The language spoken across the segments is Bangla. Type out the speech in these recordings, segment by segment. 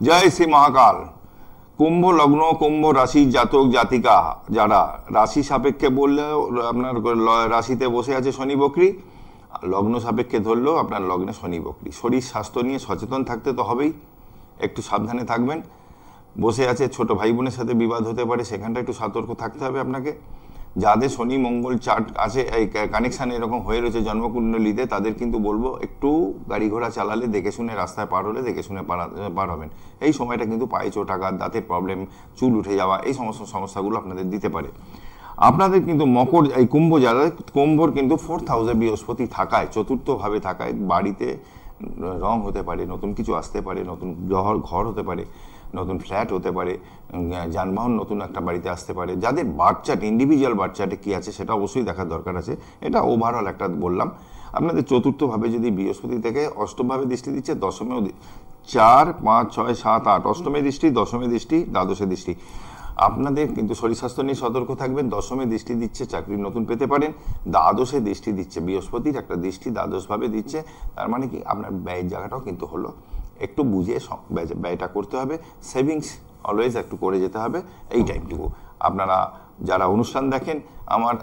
জয় শ্রী মহাকাল। কুম্ভ লগ্ন, কুম্ভ রাশি জাতক জাতিকা যারা রাশি সাপেক্ষে বললে আপনার রাশিতে বসে আছে শনি বকরি, লগ্ন সাপেক্ষে ধরলেও আপনার লগ্নে শনি বকরি। শরীর স্বাস্থ্য নিয়ে সচেতন থাকতে তো হবেই, একটু সাবধানে থাকবেন। বসে আছে ছোট ভাই বোনের সাথে বিবাদ হতে পারে, সেখানটা একটু সতর্ক থাকতে হবে আপনাকে। যাদের শনি মঙ্গল চার্ট আছে, এই কানেকশান এরকম হয়ে রয়েছে জন্মকুণ্ডলিতে, তাদের কিন্তু বলবো একটু গাড়ি ঘোড়া চালালে দেখে শুনে, রাস্তায় পার হলে দেখে শুনে পার হবেন। এই সময়টা কিন্তু পায়ে চোটাঘাত, দাঁতের প্রবলেম, চুল উঠে যাওয়া, এই সমস্ত সমস্যাগুলো আপনাদের দিতে পারে। আপনাদের কিন্তু মকর, এই কুম্ভ যারা, কুম্ভর কিন্তু 4th হাউসে বৃহস্পতি থাকায়, চতুর্থভাবে থাকায় বাড়িতে রং হতে পারে, নতুন কিছু আসতে পারে, নতুন ঘর হতে পারে, নতুন ফ্ল্যাট হতে পারে, যানবাহন নতুন একটা বাড়িতে আসতে পারে। যাদের বার্থচার্ট, ইন্ডিভিজুয়াল বার্থচার্টে কী আছে সেটা অবশ্যই দেখার দরকার আছে। এটা ওভারঅল একটা বললাম। আপনাদের চতুর্থভাবে যদি বৃহস্পতি থেকে অষ্টমভাবে দৃষ্টি দিচ্ছে, দশমেও 4, 5, 6, 7, 8 অষ্টমে দৃষ্টি, দশমে দৃষ্টি, দ্বাদশে দৃষ্টি। আপনাদের কিন্তু শরীর স্বাস্থ্য নিয়ে সতর্ক থাকবেন। দশমে দৃষ্টি দিচ্ছে, চাকরি নতুন পেতে পারেন। দ্বাদশে দৃষ্টি দিচ্ছে, বৃহস্পতির একটা দৃষ্টি দ্বাদশভাবে দিচ্ছে। তার মানে কি আপনার ব্যয়ের জায়গাটাও কিন্তু হলো, একটু বুঝে ব্যয়টা করতে হবে। সেভিংস অলওয়েজ একটু করে যেতে হবে এই টাইমটুকু। আপনারা যারা অনুষ্ঠান দেখেন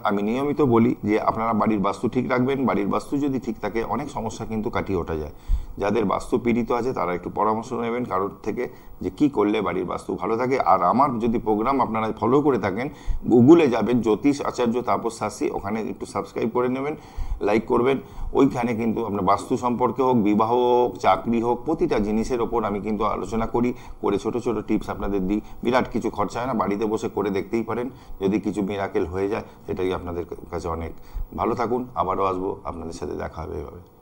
আমি নিয়মিত বলি যে আপনারা বাড়ির বাস্তু ঠিক রাখবেন। বাড়ির বাস্তু যদি ঠিক থাকে অনেক সমস্যা কিন্তু কাটিয়ে ওঠা যায়। যাদের বাস্তু পীড়িত আছে তারা একটু পরামর্শ নেবেন কারোর থেকে, যে কি করলে বাড়ির বাস্তু ভালো থাকে। আর আমার যদি প্রোগ্রাম আপনারা ফলো করে থাকেন, গুগলে যাবেন জ্যোতিষ আচার্য তাপস শাস্ত্রী, ওখানে একটু সাবস্ক্রাইব করে নেবেন, লাইক করবেন। ওইখানে কিন্তু আপনার বাস্তু সম্পর্কে হোক, বিবাহ হোক, চাকরি হোক, প্রতিটা জিনিসের ওপর আমি কিন্তু আলোচনা করি, করে ছোট ছোট টিপস আপনাদের দিই। বিরাট কিছু খরচা হয় না, বাড়িতে বসে করে দেখতেই পারেন। যদি কিছু মিরাকেল হয়ে যায় সেটাই আপনাদের কাছে অনেক। ভালো থাকুন, আবারও আসবো, আপনাদের সাথে দেখা হবে এভাবে।